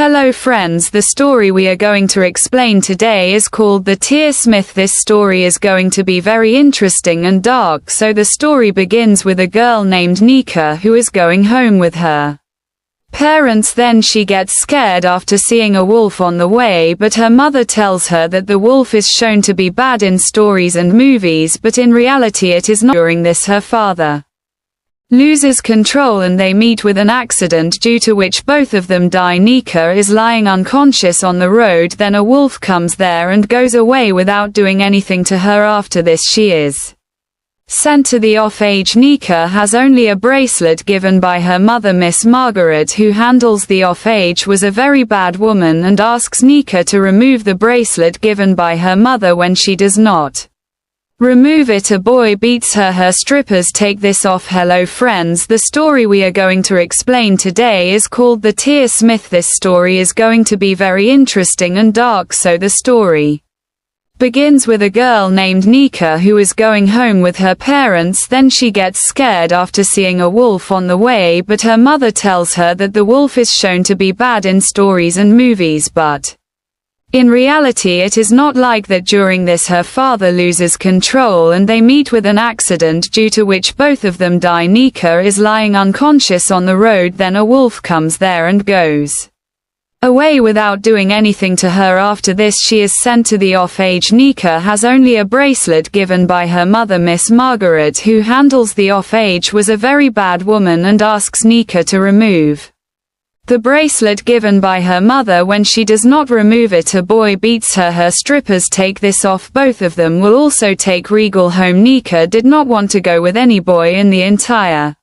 Hello friends, the story we are going to explain today is called The Tearsmith. This story is going to be very interesting and dark. So the story begins with a girl named Nika who is going home with her parents. Then she gets scared after seeing a wolf on the way, but her mother tells her that the wolf is shown to be bad in stories and movies, but in reality it is not. During this her father loses control and they meet with an accident due to which both of them die. Nika is lying unconscious on the road, then a wolf comes there and goes away without doing anything to her. After this she is sent to the orphanage. Nika has only a bracelet given by her mother. Miss Margaret, who handles the orphanage, was a very bad woman and asks Nika to remove the bracelet given by her mother. When she does not remove it, a boy beats her. Her strippers take this off. Hello friends, the story we are going to explain today is called The Tearsmith. This story is going to be very interesting and dark. So the story begins with a girl named Nika who is going home with her parents. Then she gets scared after seeing a wolf on the way, but her mother tells her that the wolf is shown to be bad in stories and movies, but in reality it is not like that. During this her father loses control and they meet with an accident due to which both of them die. Nika is lying unconscious on the road, then a wolf comes there and goes away without doing anything to her. After this she is sent to the orphanage. Nika has only a bracelet given by her mother. Miss Margaret, who handles the orphanage, was a very bad woman and asks Nika to remove the bracelet given by her mother. When she does not remove it, a boy beats her. Her strippers take this off. Both of them will also take Regal home. Nika did not want to go with any boy in the entire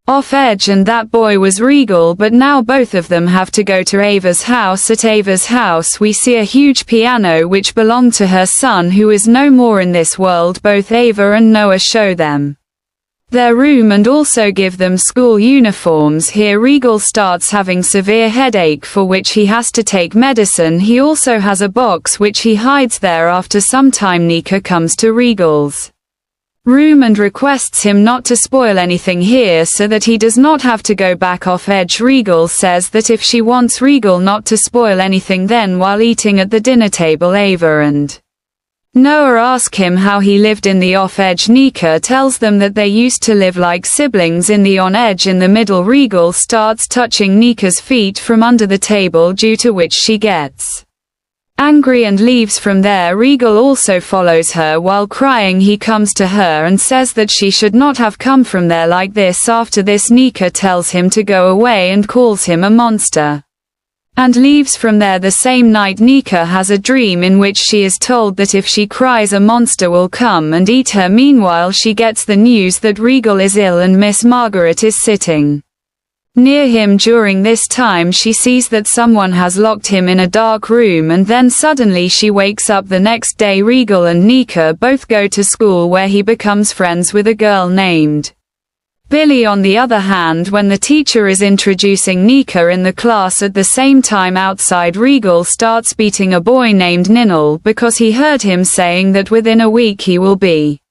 orphanage, and that boy was Regal, but now both of them have to go to Ava's house. At Ava's house we see a huge piano which belonged to her son, who is no more in this world. Both Ava and Noah show them their room and also give them school uniforms. Here Regal starts having severe headache, for which he has to take medicine. He also has a box which he hides there. After some time Nika comes to Regal's room and requests him not to spoil anything here so that he does not have to go back off edge. Regal says that if she wants Regal not to spoil anything, then while eating at the dinner table Ava and Noah ask him how he lived in the off-edge. Nika tells them that they used to live like siblings in the on-edge. In the middle Regal starts touching Nika's feet from under the table, due to which she gets angry and leaves from there. Regal also follows her while crying. He comes to her and says that she should not have come from there like this. After this Nika tells him to go away and calls him a monster and leaves from there. The same night Nika has a dream in which she is told that if she cries a monster will come and eat her. Meanwhile she gets the news that Regal is ill and Miss Margaret is sitting near him. During this time she sees that someone has locked him in a dark room, and then suddenly she wakes up. The next day Regal and Nika both go to school where he becomes friends with a girl named Billy. On the other hand, when the teacher is introducing Nika in the class at the same time outside, Regal starts beating a boy named Lionel because he heard him saying that within a week he will be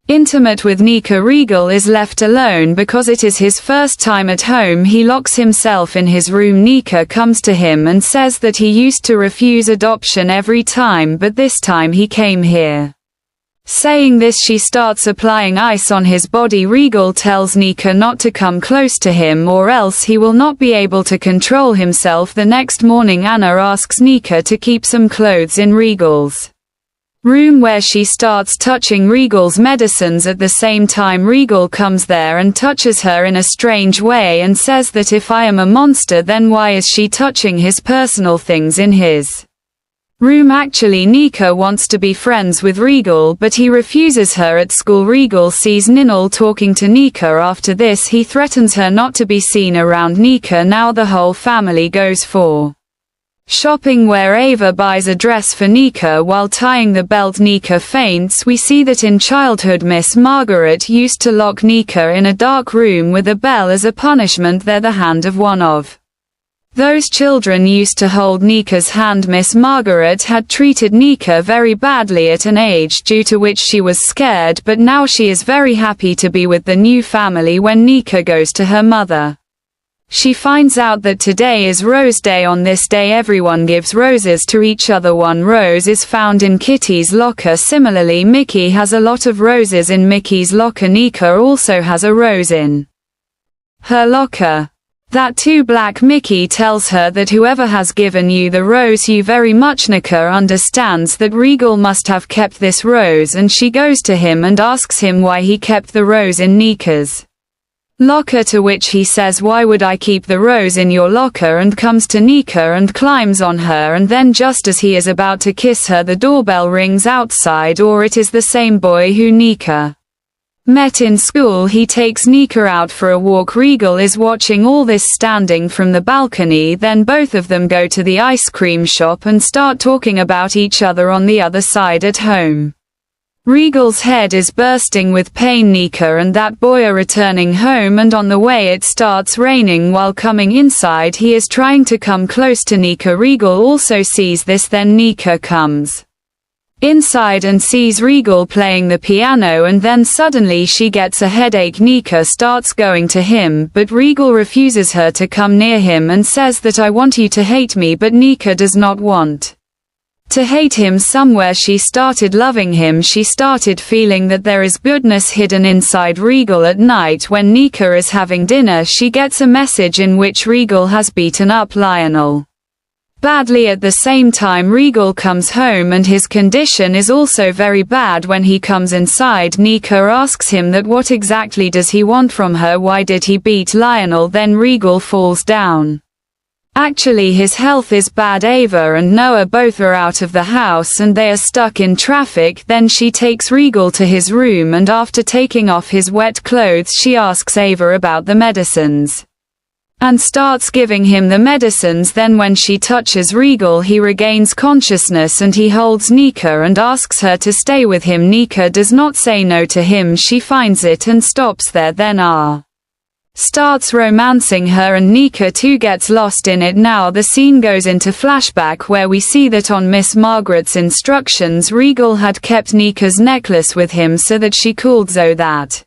intimate with Nika. Regal is left alone because it is his first time at home. He locks himself in his room. Nika comes to him and says that he used to refuse adoption every time, but this time he came here. Saying this, she starts applying ice on his body. Regal tells Nika not to come close to him or else he will not be able to control himself. The next morning Anna asks Nika to keep some clothes in Regal's room, where she starts touching Regal's medicines. At the same time Regal comes there and touches her in a strange way and says that if I am a monster, then why is she touching his personal things in his room? Actually Nika wants to be friends with Regal, but he refuses her. At school Regal sees Lionel talking to Nika. After this he threatens her not to be seen around Nika. Now the whole family goes for shopping, where Ava buys a dress for Nika. While tying the belt Nika faints. We see that in childhood Miss Margaret used to lock Nika in a dark room with a bell as a punishment. There the hand of one of those children used to hold Nika's hand. Miss Margaret had treated Nika very badly at an age, due to which she was scared, but now she is very happy to be with the new family. When Nika goes to her mother She finds out that today is Rose Day. On this day everyone gives roses to each other. One rose is found in Kitty's locker. Similarly, Mickey has a lot of roses in Mickey's locker. Nika also has a rose in her locker. That too. Black Mickey tells her that whoever has given you the rose you very much. Nika understands that Regal must have kept this rose, and she goes to him and asks him why he kept the rose in Nika's locker, to which he says, why would I keep the rose in your locker, and comes to Nika and climbs on her, and then just as he is about to kiss her the doorbell rings outside, or it is the same boy who Nika met in school. He takes Nika out for a walk. Regal is watching all this standing from the balcony. Then both of them go to the ice cream shop and start talking about each other on the other side at home. Regal's head is bursting with pain. Nika and that boy are returning home, and on the way it starts raining. While coming inside he is trying to come close to Nika. Regal also sees this. Then Nika comes inside and sees Regal playing the piano, and then suddenly she gets a headache. Nika starts going to him, but Regal refuses her to come near him and says that I want you to hate me, but Nika does not want to hate him. Somewhere she started loving him. She started feeling that there is goodness hidden inside Regal. At night when Nika is having dinner she gets a message in which Regal has beaten up Lionel badly. At the same time Regal comes home and his condition is also very bad. When he comes inside Nika asks him that what exactly does he want from her, why did he beat Lionel. Then Regal falls down. Actually his health is bad. Ava and Noah both are out of the house and they are stuck in traffic. Then she takes Regal to his room, and after taking off his wet clothes she asks Ava about the medicines and starts giving him the medicines. Then when she touches Regal he regains consciousness and he holds Nika and asks her to stay with him. Nika does not say no to him. She finds it and stops there. Then starts romancing her, and Nika too gets lost in it. Now the scene goes into flashback where we see that on Miss Margaret's instructions Regal had kept Nika's necklace with him so that she could so that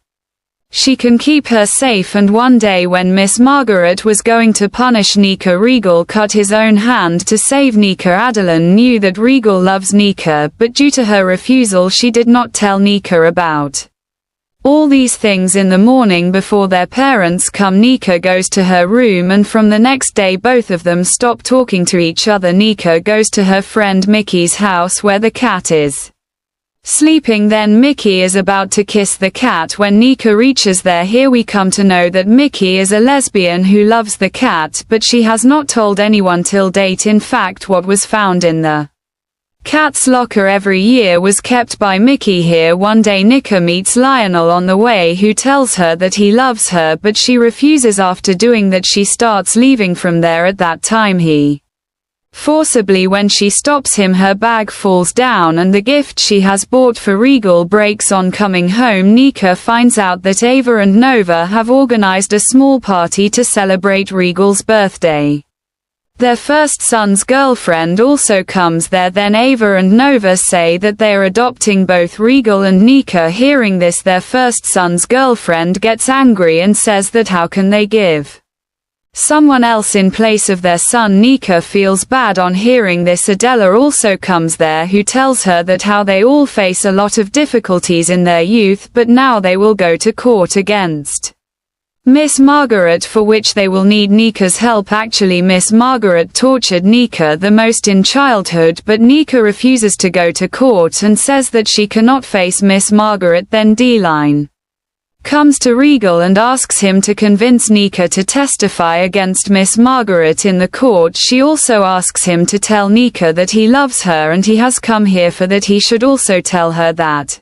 she can keep her safe. And one day when Miss Margaret was going to punish Nika, Regal cut his own hand to save Nika. Adeline knew that Regal loves Nika, but due to her refusal she did not tell Nika about all these things. In the morning before their parents come Nika goes to her room, and from the next day both of them stop talking to each other. Nika goes to her friend Mickey's house where the cat is sleeping. Then Mickey is about to kiss the cat when Nika reaches there. Here we come to know that Mickey is a lesbian who loves the cat, but she has not told anyone till date. In fact, what was found in the cat's locker every year was kept by Mickey. Here one day Nika meets Lionel on the way, who tells her that he loves her, but she refuses. After doing that she starts leaving from there. At that time he forcibly, when she stops him, her bag falls down and the gift she has bought for Regal breaks. On coming home Nika finds out that Ava and Noah have organized a small party to celebrate Regal's birthday. Their first son's girlfriend also comes there. Then Ava and Noah say that they are adopting both Regal and Nika. Hearing this, their first son's girlfriend gets angry and says that how can they give someone else in place of their son. Nika feels bad. On hearing this, Adela also comes there, who tells her that how they all face a lot of difficulties in their youth, but now they will go to court against Miss Margaret, for which they will need Nika's help. Actually, Miss Margaret tortured Nika the most in childhood, but Nika refuses to go to court and says that she cannot face Miss Margaret. Then D-Line comes to Regal and asks him to convince Nika to testify against Miss Margaret in the court. She also asks him to tell Nika that he loves her and he has come here for that. He should also tell her that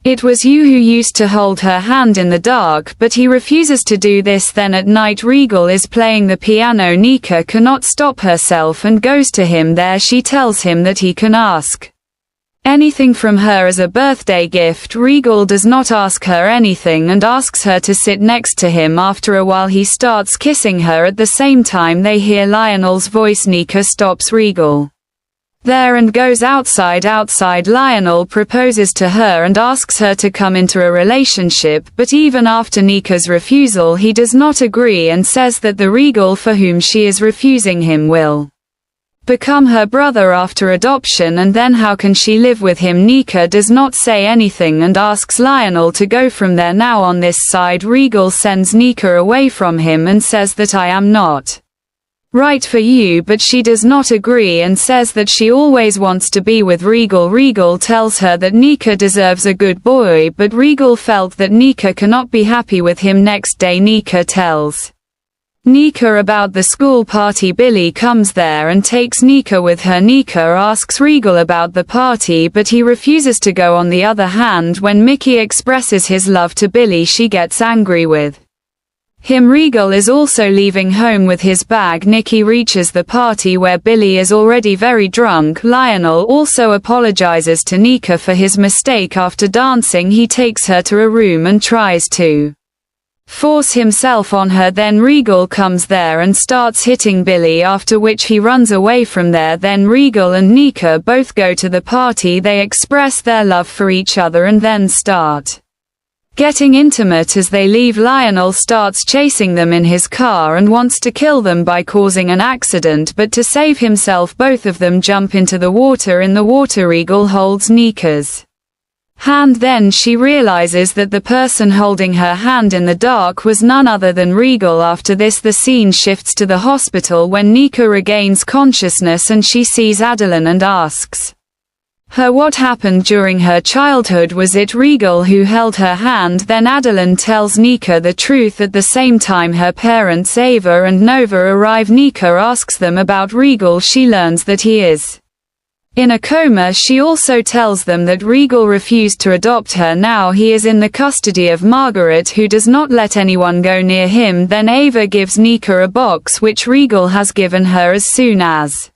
it was you who used to hold her hand in the dark, but he refuses to do this. Then at night Regal is playing the piano. Nika cannot stop herself and goes to him. There she tells him that he can ask anything from her as a birthday gift. Regal does not ask her anything and asks her to sit next to him. After a while he starts kissing her. At the same time they hear Lionel's voice. Nika stops Regal there and goes outside. Lionel proposes to her and asks her to come into a relationship, but even after Nika's refusal he does not agree and says that the Regal for whom she is refusing him will become her brother after adoption, and then how can she live with him? Nika does not say anything and asks Lionel to go from there. Now on this side, Regal sends Nika away from him and says that I am not right for you, but she does not agree and says that she always wants to be with Regal. Regal tells her that Nika deserves a good boy, but Regal felt that Nika cannot be happy with him. Next day Nika tells Nika about the school party. Billy comes there and takes Nika with her. Nika asks Regal about the party, but he refuses to go. On the other hand, when Mickey expresses his love to Billy, she gets angry with him. Regal is also leaving home with his bag. Nikki reaches the party where Billy is already very drunk. Lionel also apologizes to Nika for his mistake. After dancing, he takes her to a room and tries to force himself on her. Then Regal comes there and starts hitting Billy, after which he runs away from there. Then Regal and Nika both go to the party. They express their love for each other and then start getting intimate. As they leave, Lionel starts chasing them in his car and wants to kill them by causing an accident, but to save himself both of them jump into the water. In the water, Regal holds Nika's hand. Then she realizes that the person holding her hand in the dark was none other than Regal. After this, the scene shifts to the hospital when Nika regains consciousness and she sees Adeline and asks her what happened during her childhood. Was it Regal who held her hand? Then Adeline tells Nika the truth. At the same time, her parents Ava and Noah arrive. Nika asks them about Regal. She learns that he is in a coma. She also tells them that Regal refused to adopt her. Now he is in the custody of Margaret, who does not let anyone go near him. Then Ava gives Nika a box which Regal has given her. As soon as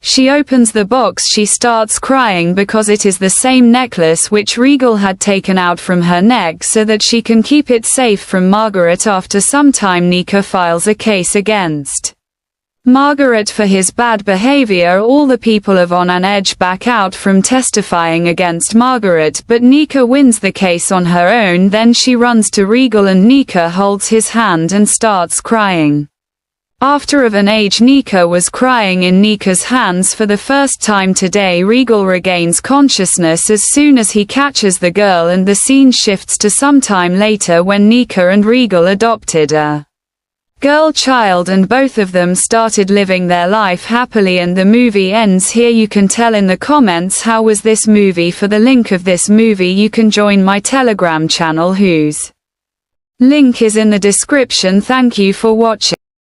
she opens the box, she starts crying because it is the same necklace which Regal had taken out from her neck so that she can keep it safe from Margaret. After some time, Nika files a case against Margaret for his bad behavior. All the people of On an Edge back out from testifying against Margaret, but Nika wins the case on her own. Then she runs to Regal and Nika holds his hand and starts crying. After of an age, Nika was crying in Nika's hands for the first time today. Regal regains consciousness as soon as he catches the girl, and the scene shifts to some time later when Nika and Regal adopted a girl child and both of them started living their life happily, and the movie ends here. You can tell in the comments how was this movie. For the link of this movie you can join my Telegram channel, whose link is in the description. Thank you for watching.